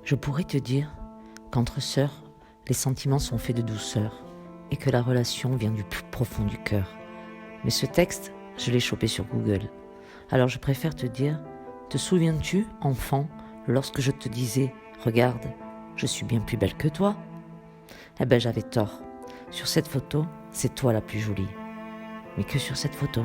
Je pourrais te dire qu'entre sœurs, les sentiments sont faits de douceur et que la relation vient du plus profond du cœur. Mais ce texte, je l'ai chopé sur Google. Alors je préfère te dire, te souviens-tu, enfant, lorsque je te disais « Regarde, je suis bien plus belle que toi ?» Eh ben j'avais tort. Sur cette photo, c'est toi la plus jolie. Mais que sur cette photo.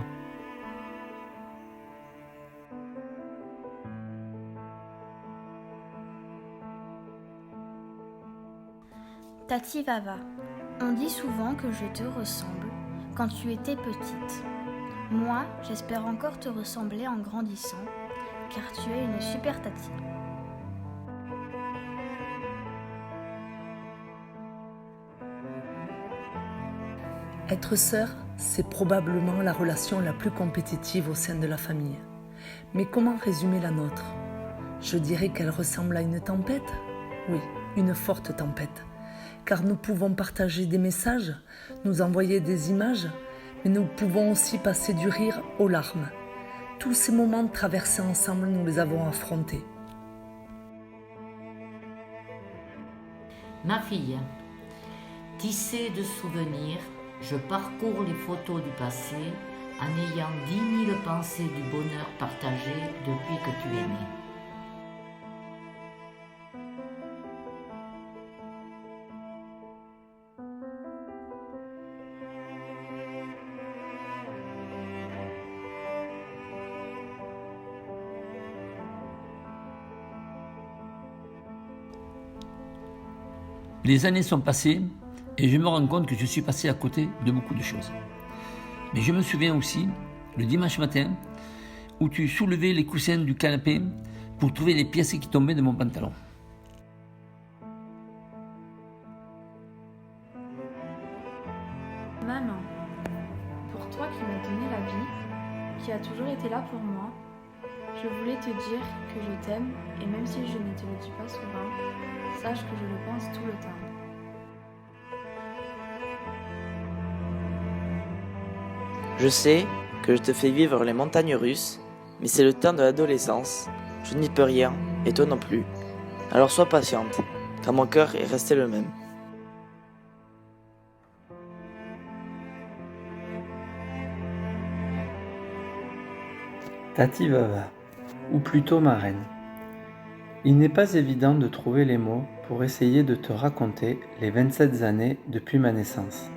Tati Vava, on dit souvent que je te ressemble quand tu étais petite. Moi, j'espère encore te ressembler en grandissant, car tu es une super Tati. Être sœur, c'est probablement la relation la plus compétitive au sein de la famille. Mais comment résumer la nôtre ? Je dirais qu'elle ressemble à une tempête ? Oui, une forte tempête. Car nous pouvons partager des messages, nous envoyer des images, mais nous pouvons aussi passer du rire aux larmes. Tous ces moments traversés ensemble, nous les avons affrontés. Ma fille, tissée de souvenirs, je parcours les photos du passé en ayant 10 000 pensées du bonheur partagé depuis que tu es née. Les années sont passées et je me rends compte que je suis passé à côté de beaucoup de choses. Mais je me souviens aussi, le dimanche matin, où tu soulevais les coussins du canapé pour trouver les pièces qui tombaient de mon pantalon. Maman, pour toi qui m'as donné la vie, qui a toujours été là pour moi, je voulais te dire que je t'aime et même si je ne te le dis pas souvent, sache que je le pense tout le temps. Je sais que je te fais vivre les montagnes russes, mais c'est le temps de l'adolescence. Je n'y peux rien, et toi non plus. Alors sois patiente, car mon cœur est resté le même. Tati Vava, ou plutôt ma reine. Il n'est pas évident de trouver les mots pour essayer de te raconter les 27 années depuis ma naissance.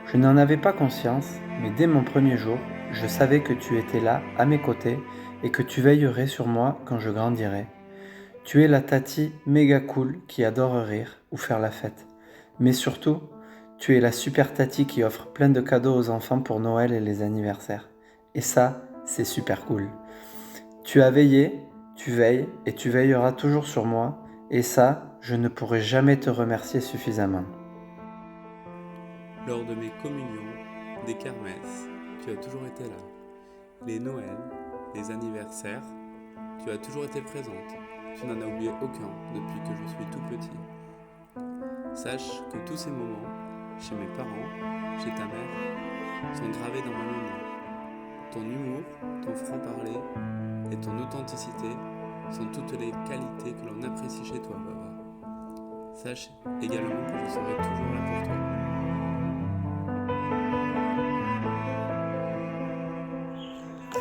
Je n'en avais pas conscience, mais dès mon premier jour, je savais que tu étais là, à mes côtés, et que tu veillerais sur moi quand je grandirais. Tu es la Tati méga cool qui adore rire ou faire la fête. Mais surtout, tu es la super Tati qui offre plein de cadeaux aux enfants pour Noël et les anniversaires. Et ça, c'est super cool. Tu as veillé, tu veilles et tu veilleras toujours sur moi, et ça, je ne pourrai jamais te remercier suffisamment. Lors de mes communions, des kermesses, tu as toujours été là. Les Noëls, les anniversaires, tu as toujours été présente. Tu n'en as oublié aucun depuis que je suis tout petit. Sache que tous ces moments, chez mes parents, chez ta mère, sont gravés dans ma mémoire. Ton humour, ton franc-parler et ton authenticité sont toutes les qualités que l'on apprécie chez toi, Vava. Sache également que je serai toujours là pour toi.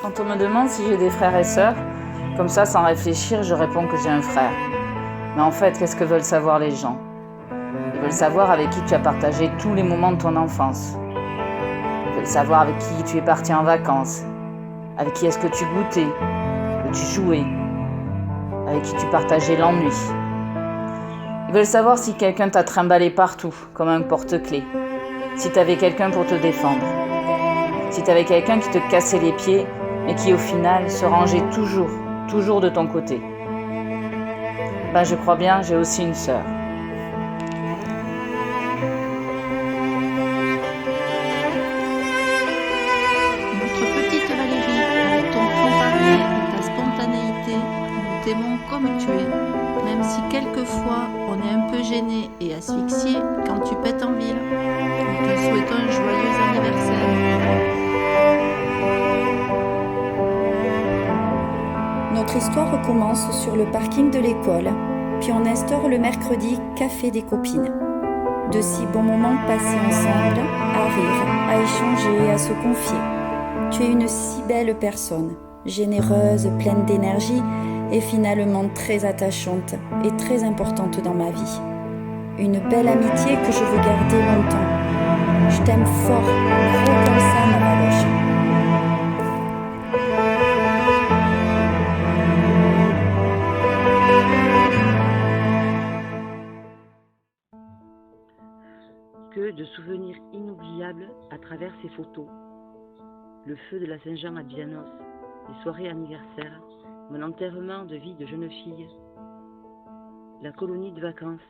Quand on me demande si j'ai des frères et sœurs, comme ça, sans réfléchir, je réponds que j'ai un frère. Mais en fait, qu'est-ce que veulent savoir les gens ? Ils veulent savoir avec qui tu as partagé tous les moments de ton enfance. Ils veulent savoir avec qui tu es parti en vacances, avec qui est-ce que tu goûtais, que tu jouais, avec qui tu partageais l'ennui. Ils veulent savoir si quelqu'un t'a trimballé partout, comme un porte-clés, si t'avais quelqu'un pour te défendre, si t'avais quelqu'un qui te cassait les pieds, mais qui au final se rangeait toujours de ton côté. Ben je crois bien, j'ai aussi une sœur. Notre petite Valérie, avec ton franc-parler et ta spontanéité, nous t'aimons comme tu es, même si quelquefois on est un peu gêné et asphyxié quand tu pètes en ville. Nous te souhaitons un joyeux anniversaire. Notre histoire recommence sur le parking de l'école. Puis on instaure le mercredi café des copines. De si bons moments passés ensemble, à rire, à échanger, à se confier. Tu es une si belle personne, généreuse, pleine d'énergie et finalement très attachante et très importante dans ma vie. Une belle amitié que je veux garder longtemps. Je t'aime fort, gros comme ça, ma Valoche. Que de souvenirs inoubliables à travers ces photos. Le feu de la Saint-Jean à Bizanos, les soirées anniversaires, mon enterrement de vie de jeune fille, la colonie de vacances,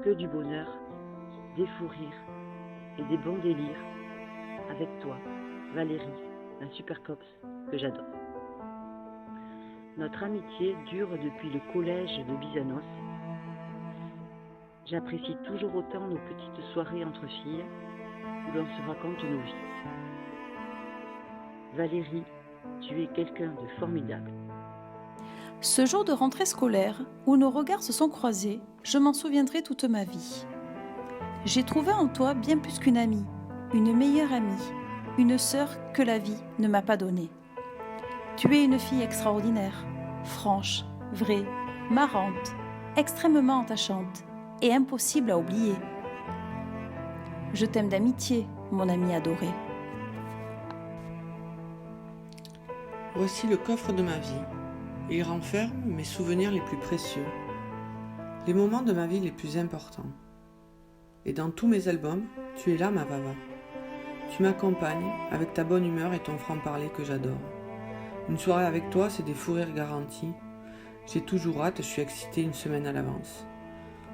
que du bonheur, des fous rires et des bons délires, avec toi, Valérie, la super copse que j'adore. Notre amitié dure depuis le collège de Bizanos. J'apprécie toujours autant nos petites soirées entre filles où l'on se raconte nos vies. Valérie, tu es quelqu'un de formidable. Ce jour de rentrée scolaire, où nos regards se sont croisés, je m'en souviendrai toute ma vie. J'ai trouvé en toi bien plus qu'une amie, une meilleure amie, une sœur que la vie ne m'a pas donnée. Tu es une fille extraordinaire, franche, vraie, marrante, extrêmement attachante et impossible à oublier. Je t'aime d'amitié, mon ami adoré. Voici le coffre de ma vie. Il renferme mes souvenirs les plus précieux, les moments de ma vie les plus importants. Et dans tous mes albums, tu es là, ma Vava. Tu m'accompagnes avec ta bonne humeur et ton franc-parler que j'adore. Une soirée avec toi, c'est des fous rires garantis. J'ai toujours hâte, je suis excitée une semaine à l'avance.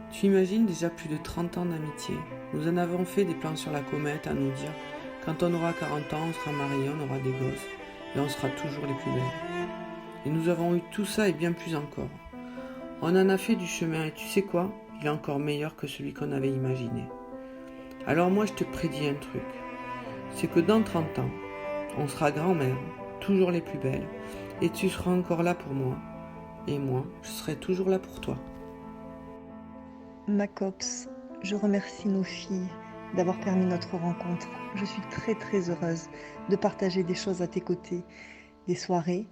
Tu imagines déjà plus de 30 ans d'amitié. Nous en avons fait des plans sur la comète à nous dire quand on aura 40 ans, on sera mariés, on aura des gosses et on sera toujours les plus belles. Et nous avons eu tout ça et bien plus encore. On en a fait du chemin et tu sais quoi? Il est encore meilleur que celui qu'on avait imaginé. Alors moi je te prédis un truc. C'est que dans 30 ans, on sera grand-mère, toujours les plus belles, et tu seras encore là pour moi. Et moi, je serai toujours là pour toi. Ma copse, je remercie nos filles d'avoir permis notre rencontre. Je suis très très heureuse de partager des choses à tes côtés, des soirées,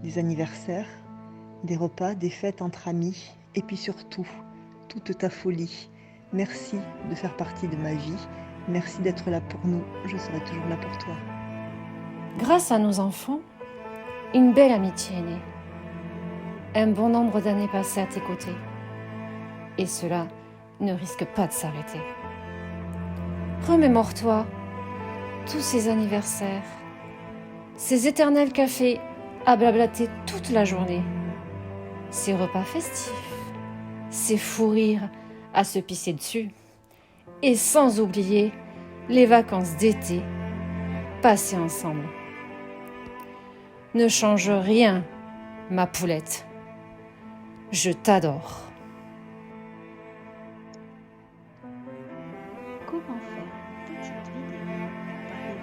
des anniversaires, des repas, des fêtes entre amis, et puis surtout, toute ta folie. Merci de faire partie de ma vie, merci d'être là pour nous, je serai toujours là pour toi. Grâce à nos enfants, une belle amitié est née. Un bon nombre d'années passées à tes côtés. Et cela ne risque pas de s'arrêter. Remémore-toi tous ces anniversaires, ces éternels cafés à blablater toute la journée, ces repas festifs, ces fous rires à se pisser dessus, et sans oublier les vacances d'été passées ensemble. Ne change rien, ma poulette. Je t'adore. Comment faire une petite vidéo pour parler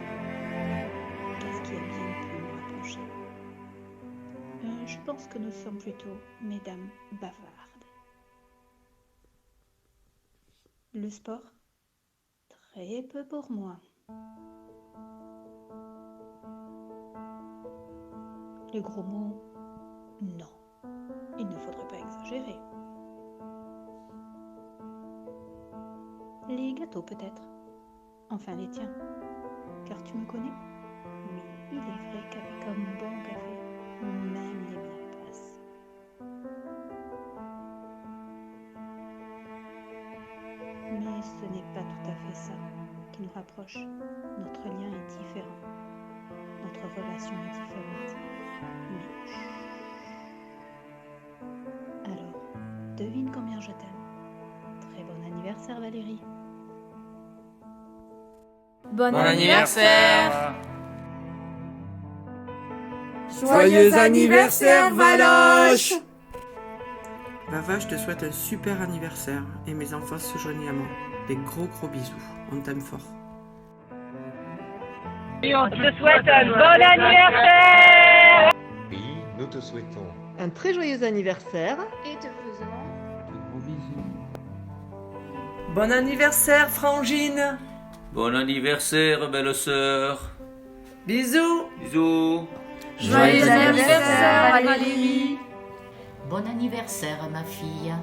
de qu'est-ce qui a bien pu nous rapprocher? Je pense que nous sommes plutôt mesdames bavardes. Le sport? Très peu pour moi. Les gros mots? Non. Il ne faudrait pas exagérer. Les gâteaux peut-être. Enfin les tiens. Car tu me connais? Oui, il est vrai qu'avec un bon café, même les miens passent. Mais ce n'est pas tout à fait ça qui nous rapproche. Notre lien est différent. Notre relation est différente. Mais chut. Alors, devine combien je t'aime. Très bon anniversaire Valérie. Bon anniversaire. Joyeux anniversaire Valoche. Vava, je te souhaite un super anniversaire et mes enfants se joignent à moi. Des gros bisous, on t'aime fort. Et on te souhaite un bon anniversaire. Oui, nous te souhaitons un très joyeux anniversaire et te faisons Bon anniversaire, Frangine. Bon anniversaire, belle sœur. Bisous. Bisous. Joyeux anniversaire, Valérie. Bon anniversaire, ma fille.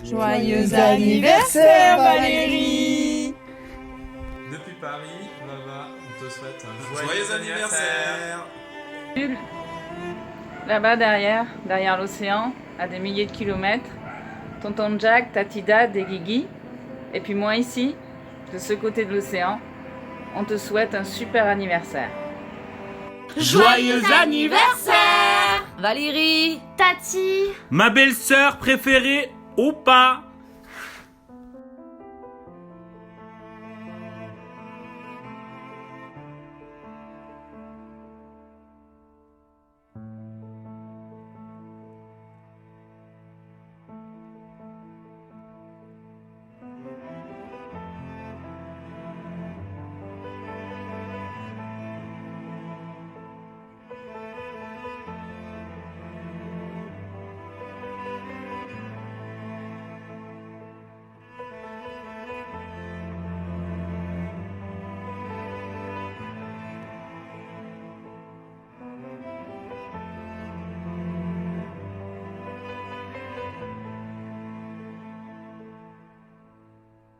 Joyeux anniversaire, Valérie. Depuis Paris, Baba, on te souhaite un joyeux anniversaire. Là-bas derrière l'océan, à des milliers de kilomètres, tonton Jack, Tati Dad et Guigui, et puis moi ici, de ce côté de l'océan, on te souhaite un super anniversaire. Joyeux anniversaire, Valérie, Tati, Ma belle-sœur préférée, Opa.